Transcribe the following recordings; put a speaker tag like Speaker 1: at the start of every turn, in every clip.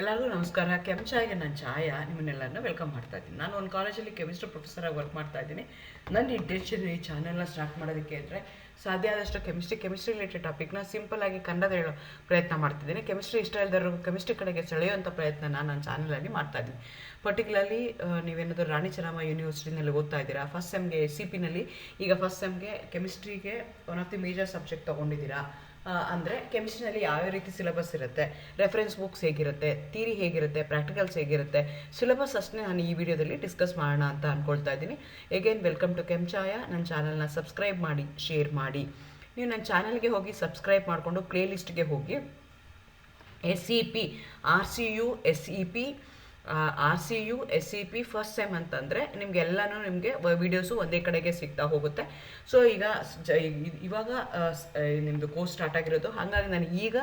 Speaker 1: ಎಲ್ಲರಿಗೂ ನಮಸ್ಕಾರ. ಕೆಂಚಾಯಿಗೆ ನಾನು ಛಾಯಾ ನಿಮ್ಮನ್ನೆಲ್ಲರನ್ನ ವೆಲ್ಕಮ್ ಮಾಡ್ತಾ ಇದ್ದೀನಿ. ನಾನು ಒಂದು ಕಾಲೇಜಲ್ಲಿ ಕೆಮಿಸ್ಟ್ರಿ ಪ್ರೊಫೆಸರಾಗಿ ವರ್ಕ್ ಮಾಡ್ತಾ ಇದ್ದೀನಿ. ನನ್ನ ಇಂಟೆನ್ಷನ್ ಈ ಚಾನೆಲ್ನ ಸ್ಟಾರ್ಟ್ ಮಾಡೋದಕ್ಕೆ ಅಂದರೆ ಸಾಧ್ಯ ಆದಷ್ಟು ಕೆಮಿಸ್ಟ್ರಿ ರಿಲೇಟೆಡ್ ಟಾಪಿಕ್ನ ಸಿಂಪಲ್ಲಾಗಿ ಕನ್ನಡದಲ್ಲಿ ಹೇಳೋ ಪ್ರಯತ್ನ ಮಾಡ್ತಿದ್ದೀನಿ. ಕೆಮಿಸ್ಟ್ರಿ ಇಷ್ಟ ಇಲ್ಲದರೂ ಕೆಮಿಸ್ಟ್ರಿ ಕಡೆಗೆ ಸೆಳೆಯುವಂಥ ಪ್ರಯತ್ನ ನನ್ನ ಚಾನಲಲ್ಲಿ ಮಾಡ್ತಾ ಇದ್ದೀನಿ. ಪರ್ಟಿಕ್ಯುಲರ್ಲಿ ನೀವೇನಾದರೂ ರಾಣಿ ಚೆನ್ನಮ್ಮ ಯೂನಿವರ್ಸಿಟಿನಲ್ಲಿ ಓದ್ತಾ ಇದ್ದೀರಾ, ಫಸ್ಟ್ ಸೆಮ್ಗೆ CP ಈಗ ಫಸ್ಟ್ ಸೆಮ್ಗೆ ಕೆಮಿಸ್ಟ್ರಿಗೆ one of the major subject ತೊಗೊಂಡಿದ್ದೀರಾ ಅಂದರೆ ಕೆಮಿಸ್ಟ್ರಿನಲ್ಲಿ ಯಾವ್ಯಾವ ರೀತಿ ಸಿಲೆಬಸ್ ಇರುತ್ತೆ, ರೆಫರೆನ್ಸ್ ಬುಕ್ಸ್ ಹೇಗಿರುತ್ತೆ, ಥಿಯರಿ ಹೇಗಿರುತ್ತೆ, ಪ್ರಾಕ್ಟಿಕಲ್ಸ್ ಹೇಗಿರುತ್ತೆ, ಸಿಲೆಬಸ್ ಅಷ್ಟೇ ನಾನು ಈ ವಿಡಿಯೋದಲ್ಲಿ ಡಿಸ್ಕಸ್ ಮಾಡೋಣ ಅಂತ ಅಂದ್ಕೊಳ್ತಾ ಇದ್ದೀನಿ. Again welcome to Kenchaya. ನನ್ನ ಚಾನಲ್ನ ಸಬ್ಸ್ಕ್ರೈಬ್ ಮಾಡಿ, ಶೇರ್ ಮಾಡಿ. ನೀವು ನನ್ನ ಚಾನಲ್ಗೆ ಹೋಗಿ ಸಬ್ಸ್ಕ್ರೈಬ್ ಮಾಡಿಕೊಂಡು ಪ್ಲೇಲಿಸ್ಟ್ಗೆ ಹೋಗಿ SEP RCU SEP first sem ಅಂತಂದರೆ ನಿಮಗೆಲ್ಲನೂ ನಿಮಗೆ ವೀಡಿಯೋಸು ಒಂದೇ ಕಡೆಗೆ ಸಿಗ್ತಾ ಹೋಗುತ್ತೆ. ಸೊ ಈಗ ಇವಾಗ ನಿಮ್ಮದು ಕೋರ್ಸ್ ಸ್ಟಾರ್ಟ್ ಆಗಿರೋದು, ಹಾಗಾಗಿ ನಾನು ಈಗ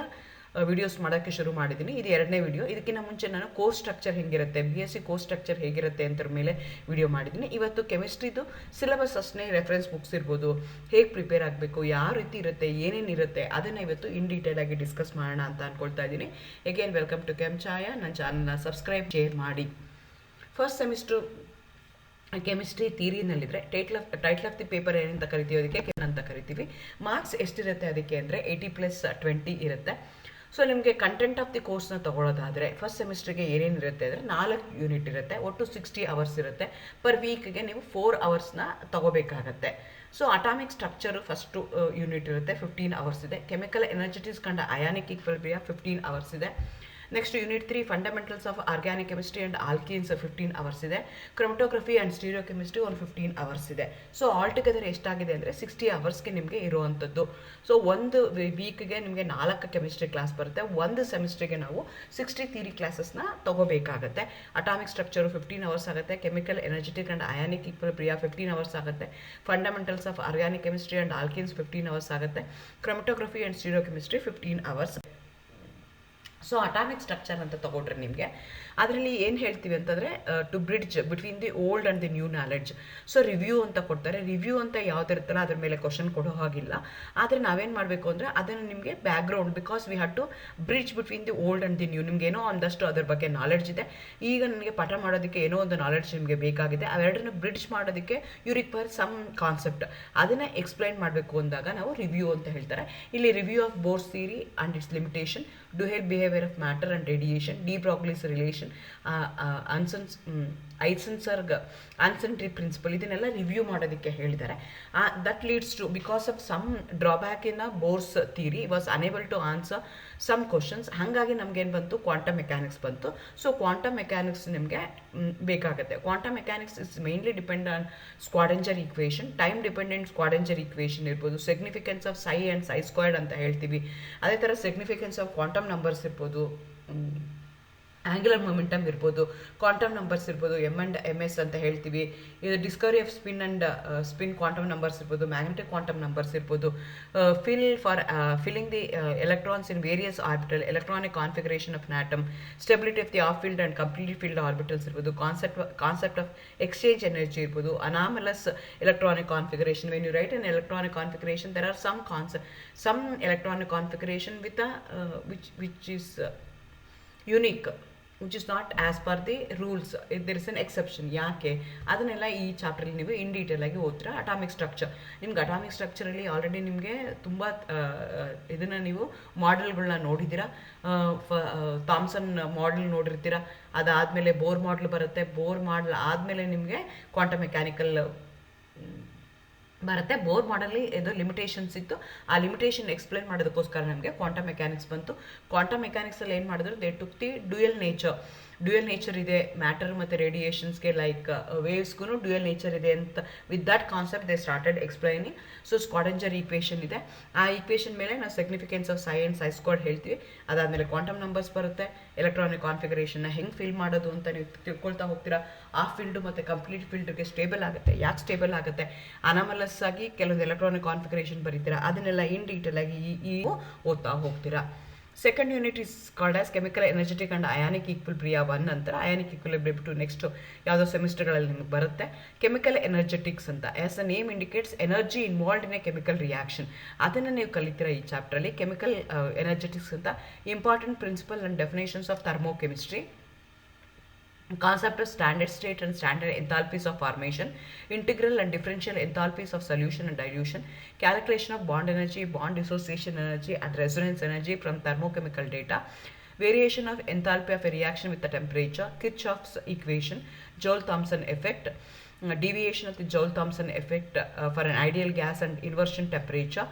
Speaker 1: ವಿಡಿಯೋಸ್ ಮಾಡೋಕ್ಕೆ ಶುರು ಮಾಡಿದ್ದೀನಿ. ಇದು ಎರಡನೇ ವಿಡಿಯೋ. ಇದಕ್ಕಿಂತ ಮುಂಚೆ ನಾನು ಕೋರ್ಸ್ ಸ್ಟ್ರಕ್ಚರ್ ಹೇಗಿರುತ್ತೆ, BSc ಕೋರ್ಸ್ ಸ್ಟ್ರಕ್ಚರ್ ಹೇಗಿರುತ್ತೆ ಅಂತ ಮೇಲೆ ವಿಡಿಯೋ ಮಾಡಿದ್ದೀನಿ. ಇವತ್ತು ಕೆಮಿಸ್ಟ್ರಿದು ಸಿಲೆಬಸ್ ಅಷ್ಟೇ, ರೆಫರೆನ್ಸ್ ಬುಕ್ಸ್ ಇರ್ಬೋದು, ಹೇಗೆ ಪ್ರಿಪೇರ್ ಆಗಬೇಕು, ಯಾವ ರೀತಿ ಇರುತ್ತೆ, ಏನೇನಿರುತ್ತೆ, ಅದನ್ನು ಇವತ್ತು ಇನ್ ಡೀಟೇಲ್ ಆಗಿ ಡಿಸ್ಕಸ್ ಮಾಡೋಣ ಅಂತ ಅಂದ್ಕೊಳ್ತಾ ಇದ್ದೀನಿ. Again welcome to Kenchaya. ನನ್ನ ಚಾನಲ್ನ ಸಬ್ಸ್ಕ್ರೈಬ್, ಶೇರ್ ಮಾಡಿ. ಫಸ್ಟ್ ಸೆಮಿಸ್ಟ್ರು ಕೆಮಿಸ್ಟ್ರಿ ಥಿಯರಿನಲ್ಲಿದ್ದರೆ ಟೈಟ್ಲ್ ಆಫ್ ದಿ ಪೇಪರ್ ಏನಂತ ಕರಿತೀವಿ, ಅದಕ್ಕೆ ಕೆನ್ ಅಂತ ಕರಿತೀವಿ. ಮಾರ್ಕ್ಸ್ ಎಷ್ಟಿರುತ್ತೆ ಅದಕ್ಕೆ ಅಂದರೆ 80+20 ಇರುತ್ತೆ. ಸೊ ನಿಮಗೆ ಕಂಟೆಂಟ್ ಆಫ್ ದಿ ಕೋರ್ಸ್ನ ತೊಗೊಳ್ಳೋದಾದರೆ ಫಸ್ಟ್ ಸೆಮಿಸ್ಟ್ರಿಗೆ ಏನೇನಿರುತ್ತೆ ಅಂದರೆ 4 ಯೂನಿಟ್ ಇರುತ್ತೆ, ಒಟ್ಟು 60 ಅವರ್ಸ್ ಇರುತ್ತೆ. ಪರ್ ವೀಕ್ಗೆ ನೀವು 4 ಅವರ್ಸ್ನ ತೊಗೋಬೇಕಾಗತ್ತೆ. So atomic structure first unit ಇರುತ್ತೆ, 15 ಅವರ್ಸ್ ಇದೆ. ಕೆಮಿಕಲ್ ಎನರ್ಜಿಟಿಸ್ ಕಂಡ ಅಯಾನಿಕ್ ಈಕ್ವಿಲಿಬ್ರಿಯಂ 15 ಅವರ್ಸ್ ಇದೆ. Next unit 3 fundamentals of organic chemistry and alkenes 15 hours ಇದೆ. ಕ್ರೊಮಟೋಗ್ರಫಿ ಆ್ಯಂಡ್ ಸ್ಟೀರಿಯೋ ಕೆಮಿಸ್ಟ್ರಿ ಒಂದು 15 ಅವರ್ಸ್ ಇದೆ. ಸೊ ಆಲ್ ಟುಗೆದರ್ ಎಷ್ಟಾಗಿದೆ ಅಂದರೆ 60 ಅವರ್ಸ್ಗೆ ನಿಮಗೆ ಇರುವಂಥದ್ದು. ಸೊ ಒಂದು ವೀಕ್ಗೆ ನಿಮಗೆ 4 ಕೆಮಿಸ್ಟ್ರಿ ಕ್ಲಾಸ್ ಬರುತ್ತೆ. ಒಂದು ಸೆಮಿಸ್ಟ್ರಿಗೆ ನಾವು 60 ಥಿಯರಿ ಕ್ಲಾಸಸ್ನ ತೊಗೋಬೇಕಾಗತ್ತೆ. ಅಟಾಮಿಕ್ ಸ್ಟ್ರಕ್ಚರು 15 ಅವರ್ಸ್ ಆಗುತ್ತೆ. Chemical energetic and ionic equilibrium 15 hours ಆಗುತ್ತೆ. Fundamentals of organic chemistry and alkenes 15 hours ಆಗುತ್ತೆ. Chromatography and stereochemistry 15 hours. So atomic structure ಅಂತ ತೊಗೊಂಡ್ರೆ ನಿಮಗೆ ಅದರಲ್ಲಿ ಏನು ಹೇಳ್ತೀವಿ ಅಂತಂದರೆ to bridge between the old and the new knowledge. So review ಅಂತ ಕೊಡ್ತಾರೆ. ರಿವ್ಯೂ ಅಂತ ಯಾವುದಿರುತ್ತಲ್ಲ ಅದ್ರ ಮೇಲೆ ಕ್ವಶನ್ ಕೊಡೋ ಹಾಗಿಲ್ಲ. ಆದರೆ ನಾವೇನು ಮಾಡಬೇಕು ಅಂದರೆ ಅದನ್ನು ನಿಮಗೆ background, because we have to bridge between the old and the new. ನಿಮ್ಗೆ ಏನೋ ಒಂದಷ್ಟು ಅದ್ರ ಬಗ್ಗೆ ನಾಲೆಡ್ಜ್ ಇದೆ, ಈಗ ನನಗೆ ಪಾಠ ಮಾಡೋದಕ್ಕೆ ಏನೋ ಒಂದು ನಾಲೆಡ್ಜ್ ನಿಮಗೆ ಬೇಕಾಗಿದೆ. ಅವೆರಡನ್ನು ಬ್ರಿಡ್ಜ್ ಮಾಡೋದಕ್ಕೆ ಯು ರಿಕ್ವೈರ್ ಸಮ್ ಕಾನ್ಸೆಪ್ಟ್, ಅದನ್ನು ಎಕ್ಸ್ಪ್ಲೈನ್ ಮಾಡಬೇಕು ಅಂದಾಗ ನಾವು ರಿವ್ಯೂ ಅಂತ ಹೇಳ್ತಾರೆ. ಇಲ್ಲಿ review of Bohr's theory and its limitation, dual behaviour of matter and radiation, de Broglie's relation, Heisenberg uncertainty principle, ಇದನ್ನೆಲ್ಲ ರಿವ್ಯೂ ಮಾಡೋದಕ್ಕೆ ಹೇಳಿದ್ದಾರೆ. That leads to, because of some drawback in Bohr's theory was unable to answer some questions. ಹಾಗಾಗಿ ನಮಗೇನು ಬಂತು, quantum mechanics ಬಂತು. So quantum mechanics ನಿಮಗೆ ಬೇಕಾಗುತ್ತೆ. Quantum mechanics is mainly depend on Schrodinger equation, time dependent Schrodinger equation ಇರ್ಬೋದು, significance of psi and psi squared ಅಂತ ಹೇಳ್ತೀವಿ. ಅದೇ ಥರ ಸಿಗ್ನಿಫಿಕೆನ್ಸ್ ಆಫ್ ಕ್ವಾಂಟಮ್ ನಂಬರ್ಸ್ ಇರ್ಬೋದು, ಆ್ಯಂಗ್ಯುಲರ್ ಮೊಮೆಂಟಮ್ ಇರ್ಬೋದು, ಕ್ವಾಂಟಮ್ ನಂಬರ್ಸ್ ಇರ್ಬೋದು, MS ಅಂತ ಹೇಳ್ತೀವಿ. ಇದು discovery of spin quantum numbers ಇರ್ಬೋದು, ಮ್ಯಾಗ್ನೆಟಿಕ್ ಕ್ವಾಂಟಮ್ ನಂಬರ್ಸ್ ಇರ್ಬೋದು, filling the electrons in various orbital, electronic configuration of atom, stability of the half filled and complete filled orbitals ಇರ್ಬೋದು, concept of exchange energy ಇರ್ಬೋದು, anomalous electronic configuration. When you write an electronic configuration, there are some electronic configuration with which is unique, which is not as per the rules. There is an exception. ಯಾಕೆ ಅದನ್ನೆಲ್ಲ ಈ ಚಾಪ್ಟ್ರಲ್ಲಿ ನೀವು ಇನ್ detail ಆಗಿ ಓದ್ತೀರಾ. Atomic structure, ನಿಮ್ಗೆ atomic ಸ್ಟ್ರಕ್ಚರಲ್ಲಿ already ನಿಮಗೆ ತುಂಬ ಇದನ್ನು ನೀವು ಮಾಡೆಲ್ಗಳನ್ನ ನೋಡಿದ್ದೀರಾ. ಥಾಮ್ಸನ್ ಮಾಡೆಲ್ ನೋಡಿರ್ತೀರ. ಅದಾದಮೇಲೆ ಬೋರ್ ಮಾಡೆಲ್ ಬರುತ್ತೆ. ಬೋರ್ ಮಾಡೆಲ್ ಆದಮೇಲೆ ನಿಮಗೆ ಕ್ವಾಂಟಮ್ ಮೆಕ್ಯಾನಿಕಲ್ ಬರುತ್ತೆ. ಬೋರ್ ಮಾಡಲ್ಲಿ ಇದು ಲಿಮಿಟೇಷನ್ಸ್ ಇತ್ತು. ಆ ಲಿಮಿಟೇಷನ್ ಎಕ್ಸ್ಪ್ಲೇನ್ ಮಾಡೋದಕ್ಕೋಸ್ಕರ ನಮಗೆ ಕ್ವಾಂಟಮ್ ಮೆಕ್ಯಾನಿಕ್ಸ್ ಬಂತು. ಕ್ವಾಂಟಮ್ ಮೆಕ್ಯಾನಿಕ್ಸಲ್ಲಿ ಏನು ಮಾಡಿದ್ರು, they took the dual nature ಇದೆ ಮ್ಯಾಟರ್ ಮತ್ತು ರೇಡಿಯೇಷನ್ಸ್ಗೆ, ಲೈಕ್ ವೇವ್ಸ್ಗೂ ಡ್ಯೂಯಲ್ ನೇಚರ್ ಇದೆ ಅಂತ. With that concept they started explaining. So Schrodinger equation ಇದೆ. ಆ ಈಕ್ವೇಷನ್ ಮೇಲೆ ನಾವು significance of psi and psi squared ಹೇಳ್ತೀವಿ. ಅದಾದಮೇಲೆ ಕ್ವಾಂಟಮ್ ನಂಬರ್ಸ್ ಬರುತ್ತೆ. ಎಲೆಕ್ಟ್ರಾನಿಕ್ ಕಾನ್ಫಿಗರೇಷನ್ನ ಹೆಂಗೆ ಫಿಲ್ ಮಾಡೋದು ಅಂತ ನೀವು ತಿಳ್ಕೊಳ್ತಾ ಹೋಗ್ತೀರಾ. ಆ ಫೀಲ್ಡು ಮತ್ತು ಕಂಪ್ಲೀಟ್ ಫೀಲ್ಡ್ಗೆ ಸ್ಟೇಬಲ್ ಆಗುತ್ತೆ. ಯಾಕೆ ಸ್ಟೇಬಲ್ ಆಗುತ್ತೆ, ಅನಾಮಲಸ್ ಆಗಿ ಕೆಲವೊಂದು ಎಲೆಕ್ಟ್ರಾನಿಕ್ ಕಾನ್ಫಿಗರೇಷನ್ ಬರೀತೀರಾ. ಅದನ್ನೆಲ್ಲ ಇನ್ ಡೀಟೇಲ್ ಆಗಿ ಓದ್ತಾ ಹೋಗ್ತೀರಾ. Second unit is called as chemical energetic and ionic equilibria 1 ಅಂತಾರೆ. ಅಯಾನಿಕ್ ಈಕ್ವಿಲಿಬ್ರಿಯಂ ಟು ನೆಕ್ಸ್ಟ್ ಯಾವುದೋ ಸೆಮಿಸ್ಟರ್ಗಳಲ್ಲಿ ನಿಮಗೆ ಬರುತ್ತೆ. ಕೆಮಿಕಲ್ ಎನರ್ಜೆಟಿಕ್ಸ್ ಅಂತ as a name indicates energy involved in a chemical reaction, ಅದನ್ನು ನೀವು ಕಲಿತೀರಾ ಈ ಚಾಪ್ಟ್ರಲ್ಲಿ. ಕೆಮಿಕಲ್ ಎನರ್ಜೆಟಿಕ್ಸ್ ಅಂತ important principle and definitions of thermochemistry, concept of standard state and standard enthalpies of formation, integral and differential enthalpies of solution and dilution, calculation of bond energy, bond dissociation energy and resonance energy from thermochemical data, variation of enthalpy of a reaction with the temperature, Kirchhoff's equation, Joule-Thomson effect, deviation of the Joule-Thomson effect for an ideal gas and inversion temperature.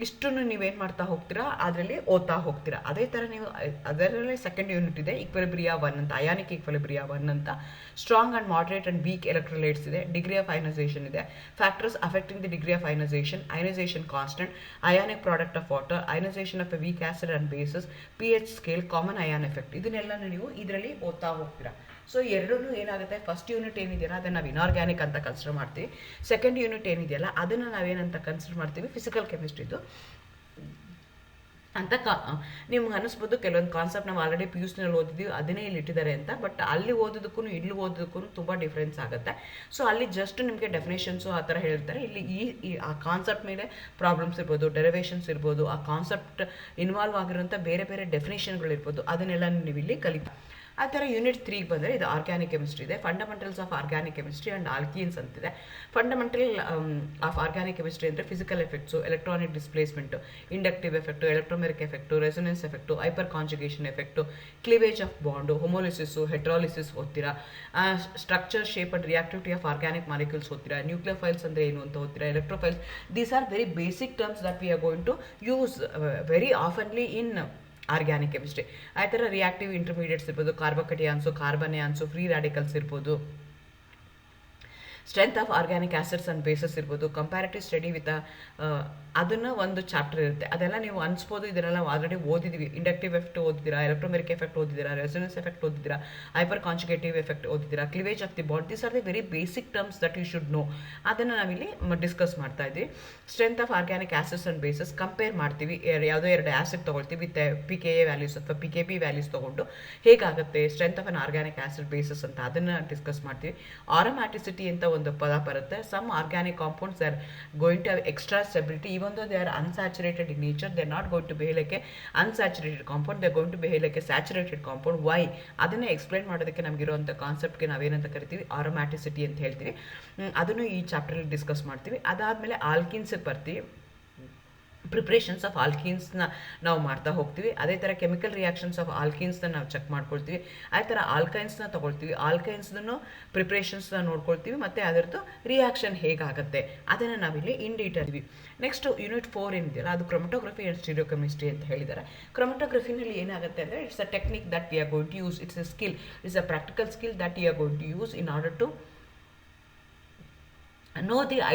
Speaker 1: ಇಷ್ಟನ್ನು ನೀವೇನು ಮಾಡ್ತಾ ಹೋಗ್ತೀರಾ, ಅದರಲ್ಲಿ ಓದ್ತಾ ಹೋಗ್ತೀರಾ. ಅದೇ ಥರ ನೀವು ಅದರಲ್ಲಿ ಸೆಕೆಂಡ್ ಯೂನಿಟ್ ಇದೆ ಈಕ್ವಿಲಿಬ್ರಿಯಾ 1 ಅಂತ, ಅಯಾನಿಕ್ ಈಕ್ವಿಲಿಬ್ರಿಯಾ 1 ಅಂತ. Strong and moderate and weak electrolytes ಇದೆ, ಡಿಗ್ರಿ ಆಫ್ ಅಯನೈಸೇಷನ್ ಇದೆ, factors affecting the degree of ionization constant, ionic product of water, ionization of a weak acid and bases, P H scale, common ion effect, ಇದನ್ನೆಲ್ಲ ನೀವು ಇದರಲ್ಲಿ ಓದ್ತಾ ಹೋಗ್ತೀರಾ. So ಎರಡೂ ಏನಾಗುತ್ತೆ, first unit ಏನಿದೆಯಲ್ಲ ಅದನ್ನು ನಾವು ಇನಾರ್ಗ್ಯಾನಿಕ್ ಅಂತ ಕನ್ಸಿಡರ್ ಮಾಡ್ತೀವಿ. ಸೆಕೆಂಡ್ ಯೂನಿಟ್ ಏನಿದೆಯಲ್ಲ ಅದನ್ನು ನಾವೇನಂತ ಕನ್ಸಿಡರ್ ಮಾಡ್ತೀವಿ, ಫಿಸಿಕಲ್ ಕೆಮಿಸ್ಟ್ರಿದು ಅಂತ. ನಿಮ್ಗೆ ಅನಿಸ್ಬೋದು ಕೆಲವೊಂದು ಕಾನ್ಸೆಪ್ಟ್ ನಾವು ಆಲ್ರೆಡಿ ಪಿ ಯು ಸಿನಲ್ಲಿ ಓದಿದ್ದೀವಿ ಅದನ್ನೇ ಇಲ್ಲಿ ಇಟ್ಟಿದ್ದಾರೆ ಅಂತ, ಬಟ್ ಅಲ್ಲಿ ಓದೋದಕ್ಕೂ ಇಲ್ಲಿ ಓದೋದಕ್ಕೂ ತುಂಬ ಡಿಫ್ರೆನ್ಸ್ ಆಗುತ್ತೆ. ಸೊ ಅಲ್ಲಿ ಜಸ್ಟ್ ನಿಮಗೆ ಡೆಫಿನೇಷನ್ಸು ಆ ಥರ ಹೇಳಿರ್ತಾರೆ. ಇಲ್ಲಿ ಈ ಆ ಕಾನ್ಸೆಪ್ಟ್ ಮೇಲೆ ಪ್ರಾಬ್ಲಮ್ಸ್ ಇರ್ಬೋದು, ಡೆರಿವೇಷನ್ಸ್ ಇರ್ಬೋದು, ಆ ಕಾನ್ಸೆಪ್ಟ್ ಇನ್ವಾಲ್ವ್ ಆಗಿರೋಂಥ ಬೇರೆ ಬೇರೆ ಡೆಫಿನೇಷನ್ಗಳಿರ್ಬೋದು, ಅದನ್ನೆಲ್ಲ ನೀವು ಇಲ್ಲಿ ಕಲಿತಾ. ಆ ಥರ ಯೂನಿಟ್ 3ಗೆ ಬಂದರೆ ಇದು ಆರ್ಗ್ಯಾನಿಕ್ ಕೆಮಿಸ್ಟ್ರಿ ಇದೆ, fundamentals of organic chemistry and alkenes ಅಂತಿದೆ. ಫಂಡಮೆಂಟಲ್ ಆಫ್ ಆರ್ಗ್ಯಾನಿಕ್ ಕೆಮಿಸ್ಟ್ರಿ ಅಂದರೆ physical effects, electronic displacement, inductive effect, electromeric effect, resonance effect, hyperconjugation effect, cleavage of bond, homolysis, heterolysis ಓದ್ತೀರಾ, structure, shape and reactivity of organic molecules ಓದ್ತೀರಾ, nucleophiles ಅಂದರೆ ಏನು ಅಂತ ಓದ್ತೀರಾ, electrophiles. These are very basic terms that we are going to use very oftenly in organic chemistry. ಆ ಥರ reactive intermediates ಇರ್ಬೋದು, carbocations, carbanions, free radicals ಇರ್ಬೋದು, strength of organic acids and bases ಇರ್ಬೋದು, ಕಂಪ್ಯಾರಿಟಿವ್ ಸ್ಟಡಿ ವಿತ್ ಅದನ್ನು ಒಂದು chapter ಇರುತ್ತೆ. ಅದೆಲ್ಲ ನೀವು ಅನಿಸ್ಬೋದು ಇದನ್ನೆಲ್ಲ ಆಲ್ರೆಡಿ ಓದಿದ್ದೀವಿ. ಇಂಡಕ್ಟಿವ್ ಎಫೆಕ್ಟ್ ಓದಿದ್ದೀರಾ, ಎಲೆಕ್ಟ್ರೋಮೆರಿಕ್ ಎಫೆಕ್ಟ್ ಓದಿದ್ದೀರಾ, ರೆಸೊನೆನ್ಸ್ ಎಫೆಕ್ಟ್ ಓದಿದ್ದೀರಾ, ಹೈಪರ್ ಕಾಂಜುಗೇಟಿವ್ ಎಫೆಕ್ಟ್ ಓದಿದ್ದೀರಾ, cleavage of the bond. These are the very basic terms that you should know. ಅದನ್ನು ನಾವಿಲ್ಲಿ ಡಿಸ್ಕಸ್ ಮಾಡ್ತಾ ಇದ್ವಿ. Strength of organic acids and bases compare ಮಾಡ್ತೀವಿ. ಯಾವುದೋ ಎರಡು ಆಸಿಡ್ ತೊಗೊಳ್ತೀವಿ ವಿತ್ PKA ವ್ಯಾಲ್ಯೂಸ್ ಅಥವಾ PKB ವ್ಯಾಲ್ಯೂಸ್ ತೊಗೊಂಡು ಹೇಗಾಗುತ್ತೆ strength of an organic acid bases ಅಂತ ಅದನ್ನು ಡಿಸ್ಕಸ್ ಮಾಡ್ತೀವಿ. ಆರೋಮ್ಯಾಟಿಸಿಟಿ ಅಂತ ಒಂದು ಪದ ಬರುತ್ತೆ. Some organic compounds are going to have extra stability even though they are unsaturated in nature. They are not going to behave like a unsaturated compound, they are going to behave like a saturated compound. Why? ಅದನ್ನೇ explain ಮಾಡೋದಕ್ಕೆ ನಮಗಿರುವಂಥ ಕಾನ್ಸೆಪ್ಟ್ಗೆ ನಾವೇನಂತ ಕರಿತೀವಿ, ಆರೋಮ್ಯಾಟಿಸಿಟಿ ಅಂತ ಹೇಳ್ತೀವಿ. ಅದನ್ನು ಈ ಚಾಪ್ಟರಲ್ಲಿ discuss ಮಾಡ್ತೀವಿ. ಅದಾದಮೇಲೆ ಆಲ್ಕಿನ್ಸ್ಗೆ ಬರ್ತೀವಿ. ಪ್ರಿಪ್ರೇಷನ್ಸ್ ಆಫ್ ಆಲ್ಕೀನ್ಸ್ನ ನಾವು ಮಾಡ್ತಾ ಹೋಗ್ತೀವಿ. ಅದೇ ಥರ ಕೆಮಿಕಲ್ ರಿಯಾಕ್ಷನ್ಸ್ ಆಫ್ ಆಲ್ಕೀನ್ಸ್ನ ನಾವು ಚೆಕ್ ಮಾಡ್ಕೊಳ್ತೀವಿ. ಅದೇ ಥರ ಆಲ್ಕೈನ್ಸ್ನ ತೊಗೊಳ್ತೀವಿ, ಆಲ್ಕೈನ್ಸ್ನೂ ಪ್ರಿಪ್ರೇಷನ್ಸ್ನ ನೋಡ್ಕೊಳ್ತೀವಿ, ಮತ್ತು ಅದರದ್ದು ರಿಯಾಕ್ಷನ್ ಹೇಗಾಗುತ್ತೆ ಅದನ್ನು ನಾವಿಲ್ಲಿ ಇನ್ ಡೀಟೇಲ್. ನೆಕ್ಸ್ಟ್ ಯೂನಿಟ್ 4 ಏನಿದೆಯಲ್ಲ ಅದು ಕ್ರೊಮಟೋಗ್ರಫಿ ಆ್ಯಂಡ್ ಸ್ಟೀರಿಯೋಕೆಮಿಸ್ಟ್ರಿ ಅಂತ ಹೇಳಿದ್ದಾರೆ. ಕ್ರೊಮಟೋಗ್ರಫಿನಲ್ಲಿ ಏನಾಗುತ್ತೆ ಅಂದರೆ it's a technique that we are going to use, it's a skill, it's a practical skill that we are going to use in order to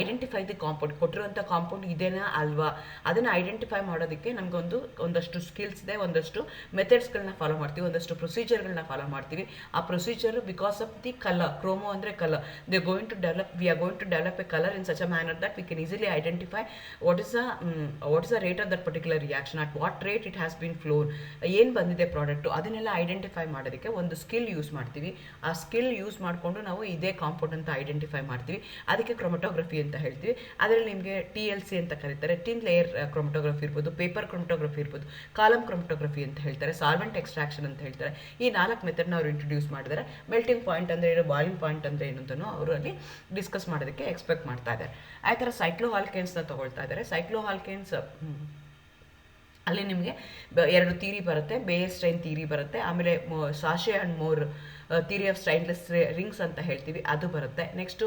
Speaker 1: identify the compound. ಕೊಟ್ಟಿರುವಂಥ compound ಇದೇನಾ ಅಲ್ವಾ ಅದನ್ನು ಐಡೆಂಟಿಫೈ ಮಾಡೋದಕ್ಕೆ ನಮಗೊಂದು ಒಂದಷ್ಟು ಸ್ಕಿಲ್ಸ್ ಇದೆ, ಒಂದಷ್ಟು ಮೆಥಡ್ಸ್ಗಳನ್ನ follow ಮಾಡ್ತೀವಿ, ಒಂದಷ್ಟು ಪ್ರೊಸೀಜರ್ಗಳನ್ನ ಫಾಲೋ ಮಾಡ್ತೀವಿ. ಆ procedure because of the colour, chromo ಅಂದರೆ colour, we are going to develop a colour in such a manner that we can easily identify what is the rate of that particular reaction, at what rate it has been flown, ಏನು ಬಂದಿದೆ product, ಅದನ್ನೆಲ್ಲ identify ಮಾಡೋದಕ್ಕೆ ಒಂದು skill use ಮಾಡ್ತೀವಿ. ಆ skill use ಮಾಡಿಕೊಂಡು ನಾವು ಇದೇ ಕಾಂಪೌಂಡ್ ಅಂತ ಐಡೆಂಟಿಫೈ ಮಾಡ್ತೀವಿ. ಅದಕ್ಕೆ ಕ್ರೊಮಟೋಗ್ರಫಿ ಅಂತ ಹೇಳ್ತೀವಿ. ಅದರಲ್ಲಿ ನಿಮಗೆ TLC ಅಂತ ಕರೀತಾರೆ, ಟಿನ್ ಲೇಯರ್ ಕ್ರೊಮಟೋಗ್ರಫಿ ಇರ್ಬೋದು, ಪೇಪರ್ ಕ್ರೊಮಟೋಗ್ರಫಿ ಇರ್ಬೋದು, ಕಾಲಮ್ ಕ್ರೊಮಟೋಗ್ರಫಿ ಅಂತ ಹೇಳ್ತಾರೆ, ಸಾಲ್ವೆಂಟ್ ಎಕ್ಸ್ಟ್ರಾಕ್ಷನ್ ಅಂತ ಹೇಳ್ತಾರೆ. ಈ 4 ಮೆಥಡ್ನ ಅವರು ಇಂಟ್ರೊಡ್ಯೂಸ್ ಮಾಡಿದ್ದಾರೆ. ಮೆಲ್ಟಿಂಗ್ ಪಾಯಿಂಟ್ ಅಂದರೆ ಏನು, ಬಾಯ್ಲಿಂಗ್ ಪಾಯಿಂಟ್ ಅಂದರೆ ಏನು ಅಂತಲೂ ಅವರು ಅಲ್ಲಿ ಡಿಸ್ಕಸ್ ಮಾಡೋದಕ್ಕೆ ಎಕ್ಸ್ಪೆಕ್ಟ್ ಮಾಡ್ತಾ ಇದ್ದಾರೆ. ಆ ಥರ ಸೈಕ್ಲೋಆಲ್ಕೇನ್ಸ್ನ ತೊಗೊಳ್ತಾ ಇದ್ದಾರೆ. ಸೈಕ್ಲೋಆಲ್ಕೇನ್ಸ್ ಅಲ್ಲಿ ನಿಮಗೆ 2 ಥಿಯರಿ ಬರುತ್ತೆ, ಬೇಯರ್ ಸ್ಟ್ರೈನ್ ಥಿಯರಿ ಬರುತ್ತೆ, ಆಮೇಲೆ Sachse and Mohr theory of strainless rings ಅಂತ ಹೇಳ್ತೀವಿ, ಅದು ಬರುತ್ತೆ. ನೆಕ್ಸ್ಟು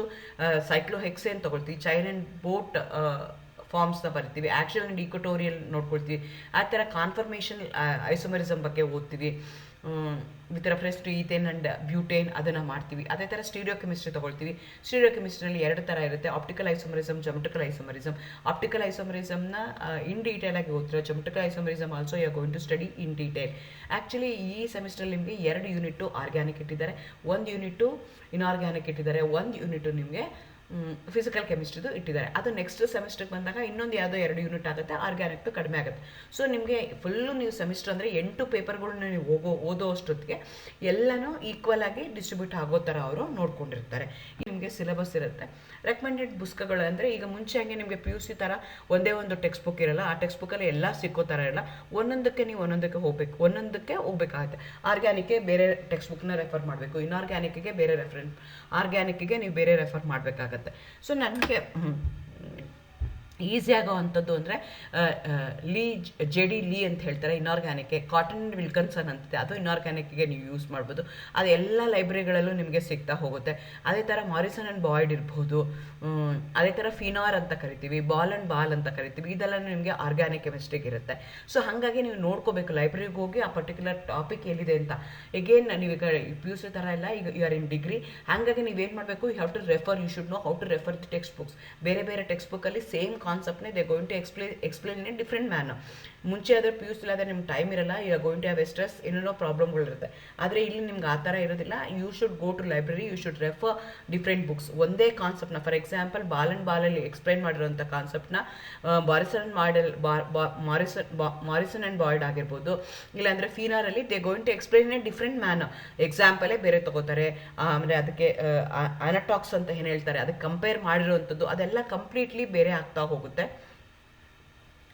Speaker 1: ಸೈಕ್ಲೋಹೆಕ್ಸೇನ್ ತೊಗೊಳ್ತೀವಿ, ಚೈನ್ ಆ್ಯಂಡ್ ಬೋಟ್ ಫಾರ್ಮ್ಸ್ನ ಬರಿತೀವಿ, ಆ್ಯಕ್ಷನ್ ಆ್ಯಂಡ್ ಈಕ್ವಟೋರಿಯಲ್ ನೋಡ್ಕೊಳ್ತೀವಿ. ಆ ಥರ ಕಾನ್ಫರ್ಮೇಷನ್ ಐಸೋಮರಿಸಮ್ ಬಗ್ಗೆ ಓದ್ತೀವಿ, with reference to ethane and butane ಅದನ್ನು ಮಾಡ್ತೀವಿ. ಅದೇ ಥರ ಸ್ಟೀರಿಯೋ ಕೆಮಿಸ್ಟ್ರಿ ತೊಗೊಳ್ತೀವಿ. ಸ್ಟೀರಿಯೋ ಕೆಮಿಸ್ಟ್ರಿಯಲ್ಲಿ 2 ಥರ ಇರುತ್ತೆ, optical isomerism, geometrical isomerism. Optical ಐಸೋಮರಿಸಮ್ನ ಇನ್ ಡೀಟೇಲ್ ಆಗಿ ಓದ್ತೀರಾ, geometrical isomerism also you are going to study in detail. Actually ಈ ಸೆಮಿಸ್ಟ್ರಲ್ಲಿ ನಿಮಗೆ 2 ಯೂನಿಟು ಆರ್ಗ್ಯಾನಿಕ್ ಇಟ್ಟಿದ್ದಾರೆ, 1 ಯೂನಿಟು ಇನ್ಆರ್ಗ್ಯಾನಿಕ್ ಇಟ್ಟಿದ್ದಾರೆ, 1 ಯೂನಿಟು ನಿಮಗೆ ಫಿಸಿಕಲ್ ಕೆಮಿಸ್ಟ್ರಿದು ಇಟ್ಟಿದ್ದಾರೆ. ಅದು ನೆಕ್ಸ್ಟ್ ಸೆಮಿಸ್ಟರ್ಗೆ ಬಂದಾಗ ಇನ್ನೊಂದು ಯಾವುದೋ 2 ಯೂನಿಟ್ ಆಗುತ್ತೆ, ಆರ್ಗ್ಯಾನಿಕ್ದು ಕಡಿಮೆ ಆಗುತ್ತೆ. ಸೊ ನಿಮಗೆ ಫುಲ್ಲು ನೀವು ಸೆಮಿಸ್ಟರ್ ಅಂದರೆ 8 ಪೇಪರ್ಗಳನ್ನ ನೀವು ಓದೋ ಅಷ್ಟೊತ್ತಿಗೆ ಎಲ್ಲನೂ ಈಕ್ವಲ್ ಆಗಿ ಡಿಸ್ಟ್ರಿಬ್ಯೂಟ್ ಆಗೋ ಥರ ಅವರು ನೋಡ್ಕೊಂಡಿರ್ತಾರೆ. ನಿಮಗೆ ಸಿಲೆಬಸ್ ಇರುತ್ತೆ. ರೆಕಮೆಂಡೆಡ್ ಪುಸ್ತಕಗಳು ಅಂದರೆ ಈಗ ಮುಂಚೆ ಹಂಗೆ ನಿಮಗೆ ಪಿ ಯು ಸಿ ಥರ ಒಂದೇ ಒಂದು ಟೆಕ್ಸ್ಟ್ ಬುಕ್ ಇರಲ್ಲ. ಆ ಟೆಕ್ಸ್ಟ್ ಬುಕ್ಕಲ್ಲಿ ಎಲ್ಲ ಸಿಕ್ಕೋ ಥರ ಇರಲ್ಲ. ಒಂದೊಂದಕ್ಕೆ ನೀವು ಒಂದೊಂದಕ್ಕೆ ಹೋಗಬೇಕಾಗುತ್ತೆ. ಆರ್ಗ್ಯಾನಿಕ್ಗೆ ಬೇರೆ ಟೆಕ್ಸ್ಟ್ ಬುಕ್ನ ರೆಫರ್ ಮಾಡಬೇಕು, ಇನ್ಆರ್ಗ್ಯಾನಿಕ್ಗೆ ಬೇರೆ ಆರ್ಗ್ಯಾನಿಕ್ಗೆ ನೀವು ಬೇರೆ ರೆಫರ್ ಮಾಡಬೇಕಾಗತ್ತೆ. ಸೊ ನನಗೆ ಈಸಿ ಆಗೋವಂಥದ್ದು ಅಂದರೆ ಲೀ ಅಂತ ಹೇಳ್ತಾರೆ ಇನ್ಆರ್ಗ್ಯಾನಿಕ್ಗೆ. ಕಾಟನ್ ವಿಲ್ಕನ್ಸನ್ ಅಂತಿದೆ, ಅದು ಇನ್ಆರ್ಗ್ಯಾನಿಕ್ಗೆ ನೀವು ಯೂಸ್ ಮಾಡ್ಬೋದು. ಅದು ಎಲ್ಲ ಲೈಬ್ರರಿಗಳಲ್ಲೂ ನಿಮಗೆ ಸಿಗ್ತಾ ಹೋಗುತ್ತೆ. ಅದೇ ಥರ ಮಾರಿಸನ್ ಆ್ಯಂಡ್ ಬಾಯ್ಡ್ ಇರ್ಬೋದು, ಅದೇ ಥರ ಫಿನಾರ್ ಅಂತ ಕರಿತೀವಿ, ಬಾಲ್ ಅಂತ ಕರಿತೀವಿ. ಇದೆಲ್ಲ ನಿಮಗೆ ಆರ್ಗ್ಯಾನಿಕ್ ಕೆಮಿಸ್ಟ್ರಿಗೆ ಇರುತ್ತೆ. ಸೊ ಹಾಗಾಗಿ ನೀವು ನೋಡ್ಕೋಬೇಕು ಲೈಬ್ರರಿಗೆ ಹೋಗಿ ಆ ಪರ್ಟಿಕ್ಯುಲರ್ ಟಾಪಿಕ್ ಎಲ್ಲಿದೆ ಅಂತ. ಎಗೇನ್ ನೀವೀಗ ಪಿ ಯು ಸಿ ಥರ ಎಲ್ಲ ಈಗ ಯು ಆರ್ ಇನ್ ಡಿಗ್ರಿ, ಹಾಗಾಗಿ ನೀವೇನು ಮಾಡಬೇಕು, you should know how to refer the text books. ಬೇರೆ ಟೆಕ್ಸ್ಟ್ ಬುಕ್ಕಲ್ಲಿ ಸೇಮ್ ಕಾನ್ಸೆಪ್ಟ್ನೇ they going to explain in different manner. ಮುಂಚೆ ಆದರೆ ಪಿ ಯು ಸಿ ಆದರೆ ನಿಮ್ಗೆ ಟೈಮ್ ಇರಲ್ಲ, you are going to have stress, ಏನೇನೋ ಪ್ರಾಬ್ಲಮ್ಗಳಿರುತ್ತೆ. ಆದರೆ ಇಲ್ಲಿ ನಿಮ್ಗೆ ಆ ಥರ ಇರೋದಿಲ್ಲ. You should go to library, you should refer different books. ಒಂದೇ ಕಾನ್ಸೆಪ್ಟ್ನ, ಫಾರ್ ಎಕ್ಸಾಂಪಲ್ ಬಾಲಲ್ಲಿ ಎಕ್ಸ್ಪ್ಲೈನ್ ಮಾಡಿರೋಂಥ ಕಾನ್ಸೆಪ್ಟ್ನ ಮಾರಿಸನ್ ಆ್ಯಂಡ್ ಬಾಯ್ಡ್ ಆಗಿರ್ಬೋದು, ಇಲ್ಲಾಂದರೆ ಫೀನಾರಲ್ಲಿ they going to explain in different manner. ಎಕ್ಸಾಂಪಲೇ ಬೇರೆ ತಗೋತಾರೆ. ಆಮೇಲೆ ಅದಕ್ಕೆ ಅನಟಾಕ್ಸ್ ಅಂತ ಏನು ಹೇಳ್ತಾರೆ, ಅದಕ್ಕೆ ಕಂಪೇರ್ ಮಾಡಿರೋವಂಥದ್ದು ಅದೆಲ್ಲ ಕಂಪ್ಲೀಟ್ಲಿ ಬೇರೆ ಆಗ್ತಾ ಹೋಗುತ್ತೆ.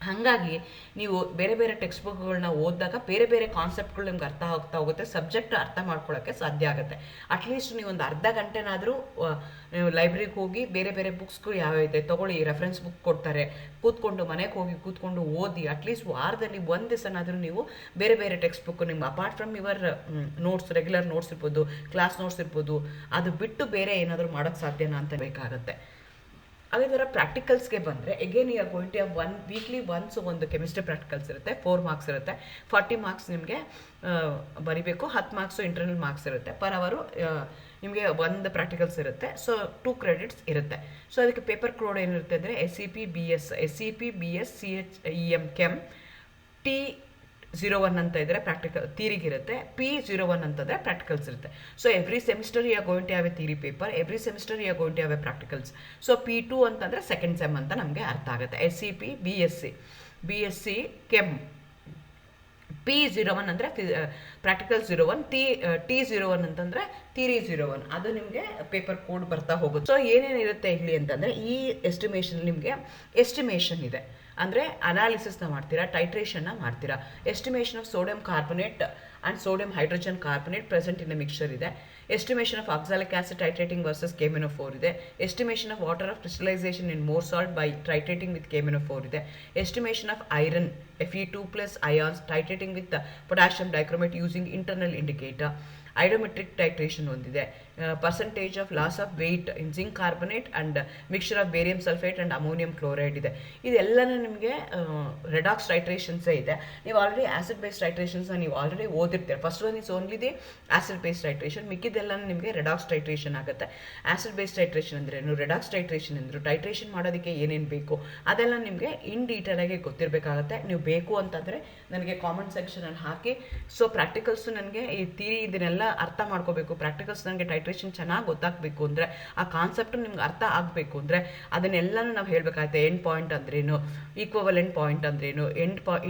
Speaker 1: ಹಾಗಾಗಿ ನೀವು ಬೇರೆ ಟೆಕ್ಸ್ಟ್ ಬುಕ್ಗಳನ್ನ ಓದಿದಾಗ ಬೇರೆ ಕಾನ್ಸೆಪ್ಟ್ಗಳು ನಿಮ್ಗೆ ಅರ್ಥ ಆಗ್ತಾ ಹೋಗುತ್ತೆ, ಸಬ್ಜೆಕ್ಟ್ ಅರ್ಥ ಮಾಡ್ಕೊಳ್ಳೋಕ್ಕೆ ಸಾಧ್ಯ ಆಗುತ್ತೆ. ಅಟ್ಲೀಸ್ಟ್ ನೀವು ಒಂದು ಅರ್ಧ ಗಂಟೆನಾದರೂ ನೀವು ಲೈಬ್ರರಿಗೆ ಹೋಗಿ ಬೇರೆ ಬುಕ್ಸ್ಗಳು ಯಾವ್ಯಾವಿದೆ ತೊಗೊಳ್ಳಿ. ರೆಫರೆನ್ಸ್ ಬುಕ್ ಕೊಡ್ತಾರೆ, ಮನೆಗೆ ಹೋಗಿ ಕೂತ್ಕೊಂಡು ಓದಿ. ಅಟ್ಲೀಸ್ಟ್ ವಾರದಲ್ಲಿ ಒಂದು ದಿವಸನಾದರೂ ನೀವು ಬೇರೆ ಟೆಕ್ಸ್ಟ್ ಬುಕ್ ನಿಮ್ಮ apart from your notes, regular notes ಇರ್ಬೋದು, ಕ್ಲಾಸ್ ನೋಟ್ಸ್ ಇರ್ಬೋದು, ಅದು ಬಿಟ್ಟು ಬೇರೆ ಏನಾದರೂ ಮಾಡೋಕ್ಕೆ ಸಾಧ್ಯನಾ ಅಂತ ಬೇಕಾಗುತ್ತೆ. ಅದೇ ಥರ ಪ್ರಾಕ್ಟಿಕಲ್ಸ್ಗೆ ಬಂದರೆ again you are going to have weekly once ಒಂದು ಕೆಮಿಸ್ಟ್ರಿ ಪ್ರಾಕ್ಟಿಕಲ್ಸ್ ಇರುತ್ತೆ. 4 ಮಾರ್ಕ್ಸ್ ಇರುತ್ತೆ. 40 ಮಾರ್ಕ್ಸ್ ನಿಮಗೆ ಬರಿಬೇಕು. 10 ಮಾರ್ಕ್ಸು ಇಂಟರ್ನಲ್ ಮಾರ್ಕ್ಸ್ ಇರುತ್ತೆ. ಪರ್ ಅವರು ನಿಮಗೆ ಒಂದು ಪ್ರಾಕ್ಟಿಕಲ್ಸ್ ಇರುತ್ತೆ. ಸೊ 2 ಕ್ರೆಡಿಟ್ಸ್ ಇರುತ್ತೆ. ಸೊ ಅದಕ್ಕೆ ಪೇಪರ್ ಕೋಡ್ ಏನಿರುತ್ತೆ ಅಂದರೆ SEP BS CHEM ಕೆಮ್ T01 ಅಂತ ಇದ್ದರೆ ಪ್ರಾಕ್ಟಿಕಲ್ ಥಿಯರಿಗಿರುತ್ತೆ, P01 ಅಂತಂದರೆ ಪ್ರಾಕ್ಟಿಕಲ್ಸ್ ಇರುತ್ತೆ. So every semester you are going to have a theory paper, every semester you are going to have a practicals. So P2 ಅಂತಂದರೆ second sem ಅಂತ ನಮಗೆ ಅರ್ಥ ಆಗುತ್ತೆ. SEP BSc ಕೆಮ್, P01 ಅಂದರೆ ಪ್ರಾಕ್ಟಿಕಲ್ 01, T01 ಅಂತಂದರೆ theory 01. ಅದು ನಿಮಗೆ ಪೇಪರ್ ಕೋಡ್ ಬರ್ತಾ ಹೋಗುತ್ತೆ. ಸೊ ಏನೇನಿರುತ್ತೆ ಇಲ್ಲಿ ಅಂತಂದರೆ ಈ ನಿಮಗೆ ಎಸ್ಟಿಮೇಷನ್ ಇದೆ. ಅಂದರೆ ಅನಾಲಿಸಿಸ್ನ ಮಾಡ್ತೀರಾ, ಟೈಟ್ರೇಷನ್ನ ಮಾಡ್ತೀರಾ. Estimation of sodium carbonate and sodium hydrogen carbonate present in a mixture ಇದೆ. Estimation of oxalic acid titrating versus KMnO4 ಇದೆ. Estimation of water of crystallisation in Mohr salt by titrating with KMnO4 ಇದೆ. Estimation of iron Fe2+ ions titrating with potassium dichromate using internal indicator. Iodometric titration ಒಂದಿದೆ. Percentage of loss of weight in zinc carbonate and mixture of barium sulphate and ammonium chloride ಇದೆ. ಇದೆಲ್ಲನೂ ನಿಮಗೆ redox ಟೈಟ್ರೇಷನ್ಸೇ ಇದೆ. ನೀವು already acid base ಟೈಟ್ರೇಷನ್ಸ್ನ ನೀವು already ಓದಿರ್ತೀರ. First one is only the acid base titration, ಮಿಕ್ಕಿದೆಲ್ಲನೂ ನಿಮಗೆ ರೆಡಾಕ್ಸ್ ಟೈಟ್ರೇಷನ್ ಆಗುತ್ತೆ. ಆಸಿಡ್ ಬೇಸ್ ಟೈಟ್ರೇಷನ್ ಅಂದ್ರೇನು, ರೆಡಾಕ್ಸ್ ಟೈಟ್ರೇಷನ್ ಅಂದರು, ಟೈಟ್ರೇಷನ್ ಮಾಡೋದಕ್ಕೆ ಏನೇನು ಬೇಕು ಅದೆಲ್ಲ ನಿಮಗೆ ಇನ್ ಡೀಟೇಲಾಗಿ ಗೊತ್ತಿರಬೇಕಾಗತ್ತೆ. ನೀವು ಬೇಕು ಅಂತಂದರೆ ನನಗೆ ಕಾಮೆಂಟ್ ಸೆಕ್ಷನಲ್ಲಿ ಹಾಕಿ. ಸೊ ಪ್ರಾಕ್ಟಿಕಲ್ಸು ನನಗೆ ಈ ಥಿಯರಿ ಇದನ್ನೆಲ್ಲ ಅರ್ಥ ಮಾಡ್ಕೋಬೇಕು. ಪ್ರಾಕ್ಟಿಕಲ್ಸ್ ನನಗೆ ಟೈಟ್ರೇಷನ್ ಚೆನ್ನಾಗಿ ಗೊತ್ತಾಗಬೇಕು ಅಂದರೆ, ಆ ಕಾನ್ಸೆಪ್ಟ್ ನಿಮ್ಗೆ ಅರ್ಥ ಆಗಬೇಕು ಅಂದರೆ ಅದನ್ನೆಲ್ಲನೂ ನಾವು ಹೇಳಬೇಕಾಗುತ್ತೆ. ಎಂಡ್ ಪಾಯಿಂಟ್ ಅಂದ್ರೇನು, ಈಕ್ವಲೆಂಟ್ ಪಾಯಿಂಟ್ ಅಂದ್ರೇನು,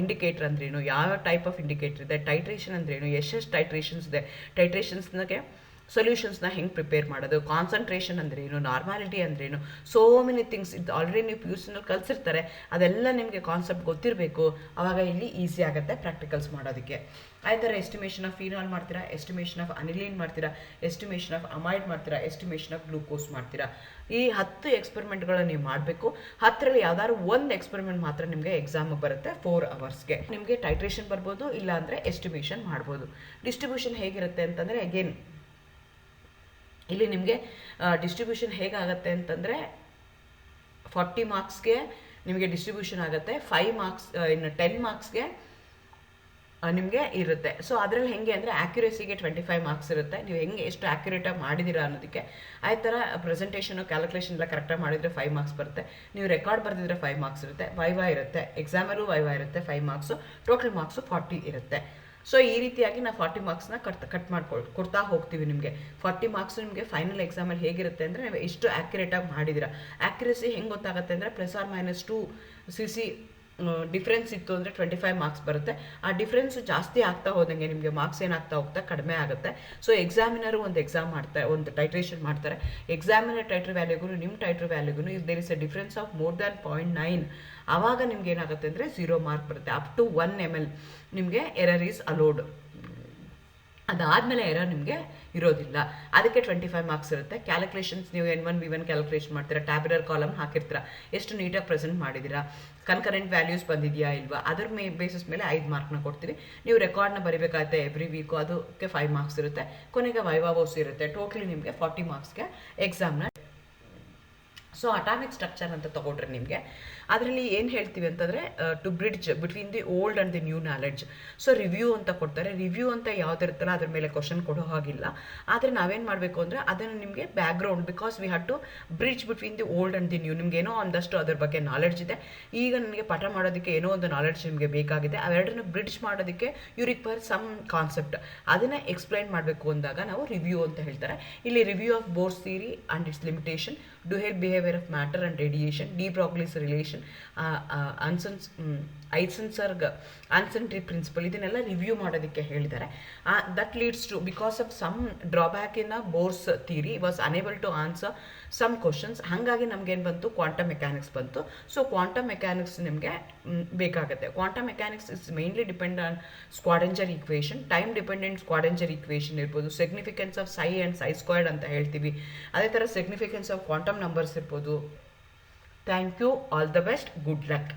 Speaker 1: ಇಂಡಿಕೇಟರ್ ಅಂದ್ರೇನು, ಯಾವ ಟೈಪ್ ಆಫ್ ಇಂಡಿಕೇಟರ್ ಇದೆ, ಟೈಟ್ರೇಷನ್ ಅಂದ್ರೇನು, ಎಷ್ಟು ಟೈಟ್ರೇಷನ್ಸ್ ಇದೆ, ಟೈಟ್ರೇಷನ್ಸ್ನಾಗೆ ಸೊಲ್ಯೂಷನ್ಸ್ನ ಹೆಂಗೆ ಪ್ರಿಪೇರ್ ಮಾಡೋದು, ಕಾನ್ಸಂಟ್ರೇಷನ್ ಅಂದ್ರೇನು, ನಾರ್ಮಾಲಿಟಿ ಅಂದ್ರೇನು, ಸೋ ಮೆನಿ ಥಿಂಗ್ಸ್ ಇದು ಆಲ್ರೆಡಿ ನೀವು ಪಿ ಯು ಸಿನಲ್ಲಿ ಕಲಿಸಿರ್ತಾರೆ. ಅದೆಲ್ಲ ನಿಮಗೆ ಕಾನ್ಸೆಪ್ಟ್ ಗೊತ್ತಿರಬೇಕು. ಆವಾಗ ಇಲ್ಲಿ ಈಸಿ ಆಗುತ್ತೆ ಪ್ರಾಕ್ಟಿಕಲ್ಸ್ ಮಾಡೋದಕ್ಕೆ. ಅದೇ ಥರ ಎಸ್ಟಿಮೇಷನ್ ಆಫ್ ಫಿನಾಲ್ ಮಾಡ್ತೀರಾ, ಎಸ್ಟಿಮೇಷನ್ ಆಫ್ ಅನಿಲೀನ್ ಮಾಡ್ತೀರಾ, ಎಸ್ಟಿಮೇಷನ್ ಆಫ್ ಅಮೈಡ್ ಮಾಡ್ತೀರಾ, ಎಸ್ಟಿಮೇಷನ್ ಆಫ್ ಗ್ಲೂಕೋಸ್ ಮಾಡ್ತೀರಾ. ಈ 10 ಎಕ್ಸ್ಪೆರಿಮೆಂಟ್ಗಳನ್ನ ನೀವು ಮಾಡಬೇಕು. 10ರಲ್ಲಿ ಯಾವ್ದಾದ್ರು ಒಂದು ಎಕ್ಸ್ಪೆರಿಮೆಂಟ್ ಮಾತ್ರ ನಿಮಗೆ ಎಕ್ಸಾಮಿಗೆ ಬರುತ್ತೆ 4 ಅವರ್ಸ್ಗೆ. ನಿಮಗೆ ಟೈಟ್ರೇಷನ್ ಬರ್ಬೋದು, ಇಲ್ಲ ಅಂದರೆ ಎಸ್ಟಿಮೇಷನ್ ಮಾಡ್ಬೋದು. ಡಿಸ್ಟ್ರಿಬ್ಯೂಷನ್ ಹೇಗಿರುತ್ತೆ ಅಂತಂದರೆ ಅಗೇನ್ ಇಲ್ಲಿ ನಿಮಗೆ ಡಿಸ್ಟ್ರಿಬ್ಯೂಷನ್ ಹೇಗಾಗುತ್ತೆ ಅಂತಂದರೆ 40 ಮಾರ್ಕ್ಸ್ಗೆ ನಿಮಗೆ ಡಿಸ್ಟ್ರಿಬ್ಯೂಷನ್ ಆಗುತ್ತೆ. 5 ಮಾರ್ಕ್ಸ್ ಇನ್ನು 10 ಮಾರ್ಕ್ಸ್ಗೆ ನಿಮಗೆ ಇರುತ್ತೆ. ಸೊ ಅದರಲ್ಲಿ ಹೆಂಗೆ ಅಂದರೆ ಆ್ಯಕ್ಯುರೇಸಿಗೆ 25 ಮಾರ್ಕ್ಸ್ ಇರುತ್ತೆ. ನೀವು ಹೆಂಗೆ ಎಷ್ಟು ಆ್ಯಕ್ಯುರೇಟಾಗಿ ಮಾಡಿದ್ದೀರಾ ಅನ್ನೋದಕ್ಕೆ. ಆ ಥರ ಪ್ರೆಸೆಂಟೇಷನು ಕ್ಯಾಲ್ಕುಲೇಷನ್ ಎಲ್ಲ ಕರೆಕ್ಟಾಗಿ ಮಾಡಿದರೆ 5 ಮಾರ್ಕ್ಸ್ ಬರುತ್ತೆ. ನೀವು ರೆಕಾರ್ಡ್ ಬರೆದಿದ್ರೆ 5 ಮಾರ್ಕ್ಸ್ ಇರುತ್ತೆ. ವೈವಾ ಇರುತ್ತೆ, ಎಕ್ಸಾಮಲ್ಲೂ ವೈವಾ ಇರುತ್ತೆ 5 ಮಾರ್ಕ್ಸು, ಟೋಟಲ್ ಮಾರ್ಕ್ಸು 40 ಇರುತ್ತೆ. ಸೊ ಈ ರೀತಿಯಾಗಿ ನಾವು 40 ಮಾರ್ಕ್ಸ್ನ ಕಟ್ ಕೊಡ್ತಾ ಹೋಗ್ತೀವಿ ನಿಮಗೆ. 40 ಮಾರ್ಕ್ಸ್ ನಿಮಗೆ ಫೈನಲ್ ಎಕ್ಸಾಮಲ್ಲಿ ಹೇಗಿರುತ್ತೆ ಅಂದರೆ ನೀವು ಎಷ್ಟು ಆ್ಯಕ್ಯುರೇಟಾಗಿ ಮಾಡಿದ್ದೀರಾ. ಆ್ಯಕ್ಯುರೇಸಿ ಹೆಂಗೆ ಗೊತ್ತಾಗುತ್ತೆ ಅಂದರೆ +or-2 CC ಡಿಫ್ರೆನ್ಸ್ ಇತ್ತು ಅಂದರೆ 25 ಮಾರ್ಕ್ಸ್ ಬರುತ್ತೆ. ಆ ಡಿಫ್ರೆನ್ಸ್ ಜಾಸ್ತಿ ಆಗ್ತಾ ಹೋದಂಗೆ ನಿಮಗೆ ಮಾರ್ಕ್ಸ್ ಏನಾಗ್ತಾ ಹೋಗ್ತಾ ಕಡಿಮೆ ಆಗುತ್ತೆ. ಸೊ ಎಕ್ಸಾಮಿನರು ಒಂದು ಎಕ್ಸಾಮ್ ಮಾಡ್ತಾರೆ, ಒಂದು ಟೈಟ್ರೇಷನ್ ಮಾಡ್ತಾರೆ. ಎಕ್ಸಾಮಿನರ್ ಟೈಟ್ರ್ ವ್ಯಾಲ್ಯೂಗೂ ನಿಮ್ಮ ಟೈಟ್ರ್ ವ್ಯಾಲ್ಯೂಗೂ if there is a difference of more than 0.9 ಆವಾಗ ನಿಮ್ಗೆ ಏನಾಗುತ್ತೆ ಅಂದರೆ 0 ಮಾರ್ಕ್ ಬರುತ್ತೆ. ಅಪ್ ಟು 1 ml ನಿಮಗೆ ಎರರ್ ಈಸ್ ಅಲೋಡ್. ಅದಾದಮೇಲೆ ಎರರ್ ನಿಮಗೆ ಇರೋದಿಲ್ಲ. ಅದಕ್ಕೆ 25 ಮಾರ್ಕ್ಸ್ ಇರುತ್ತೆ. ಕ್ಯಾಲ್ಕುಲೇಷನ್ಸ್ ನೀವು N1 V1 ಕ್ಯಾಲ್ಕುಲೇಷನ್ ಮಾಡ್ತೀರಾ, ಟ್ಯಾಬ್ಯುಲರ್ ಕಾಲಮ್ ಹಾಕಿರ್ತೀರಾ, ಎಷ್ಟು ನೀಟಾಗಿ ಪ್ರೆಸೆಂಟ್ ಮಾಡಿದ್ದೀರಾ, ಕನ್ಕರೆಂಟ್ ವ್ಯಾಲ್ಯೂಸ್ ಬಂದಿದೆಯಾ ಇಲ್ವಾ, ಅದ್ರ ಬೇಸಿಸ್ ಮೇಲೆ 5 ಮಾರ್ಕ್ನ ಕೊಡ್ತೀವಿ. ನೀವು ರೆಕಾರ್ಡ್ನ ಬರೀಬೇಕಾಗುತ್ತೆ ಎವ್ರಿ ವೀಕು, ಅದಕ್ಕೆ 5 ಮಾರ್ಕ್ಸ್ ಇರುತ್ತೆ. ಕೊನೆಗೆ ವೈವಾವೋಸ್ ಇರುತ್ತೆ. ಟೋಟಲಿ ನಿಮಗೆ 40 ಮಾರ್ಕ್ಸ್ಗೆ ಎಕ್ಸಾಮ್ನ. ಸೊ ಅಟಾಮಿಕ್ ಸ್ಟ್ರಕ್ಚರ್ ಅಂತ ತೊಗೊಂಡ್ರೆ ನಿಮಗೆ ಅದರಲ್ಲಿ ಏನು ಹೇಳ್ತೀವಿ ಅಂತಂದರೆ to bridge between the old and the new knowledge. So review ಅಂತ ಕೊಡ್ತಾರೆ. ರಿವ್ಯೂ ಅಂತ ಯಾವುದಿರುತ್ತಲ್ಲ ಅದ್ರ ಮೇಲೆ ಕ್ವಶನ್ ಕೊಡೋ ಹಾಗಿಲ್ಲ. ಆದರೆ ನಾವೇನು ಮಾಡಬೇಕು ಅಂದರೆ ಅದನ್ನು ನಿಮಗೆ background, because we have to bridge between the old and the new. ನಿಮ್ಗೆ ಏನೋ ಒಂದಷ್ಟು ಅದ್ರ ಬಗ್ಗೆ ನಾಲೆಡ್ಜ್ ಇದೆ, ಈಗ ನನಗೆ ಪಾಠ ಮಾಡೋದಕ್ಕೆ ಏನೋ ಒಂದು ನಾಲೆಡ್ಜ್ ನಿಮಗೆ ಬೇಕಾಗಿದೆ. ಅವೆರಡನ್ನು ಬ್ರಿಡ್ಜ್ ಮಾಡೋದಕ್ಕೆ ಯು ರಿಕ್ವೈರ್ ಸಮ್ ಕಾನ್ಸೆಪ್ಟ್, ಅದನ್ನು ಎಕ್ಸ್ಪ್ಲೈನ್ ಮಾಡಬೇಕು ಅಂದಾಗ ನಾವು ರಿವ್ಯೂ ಅಂತ ಹೇಳ್ತಾರೆ. ಇಲ್ಲಿ review of Bohr's theory and its limitation, dual behaviour of matter and radiation, de Broglie's relation, Heisenberg uncertainty principle, ಇದನ್ನೆಲ್ಲ ರಿವ್ಯೂ ಮಾಡೋದಕ್ಕೆ ಹೇಳಿದ್ದಾರೆ. That leads to because of some drawback in Bohr's theory was unable to answer some questions. ಹಾಗಾಗಿ ನಮಗೇನು ಬಂತು, quantum mechanics ಬಂತು. So quantum mechanics ನಿಮಗೆ ಬೇಕಾಗುತ್ತೆ. Quantum mechanics is mainly depend on Schrodinger equation, time dependent Schrodinger equation ಇರ್ಬೋದು, significance of psi and psi squared ಅಂತ ಹೇಳ್ತೀವಿ. ಅದೇ ಥರ ಸಿಗ್ನಿಫಿಕೆನ್ಸ್ ಆಫ್ ಕ್ವಾಂಟಮ್ ನಂಬರ್ಸ್ ಇರ್ಬೋದು. Thank you, all the best, good luck.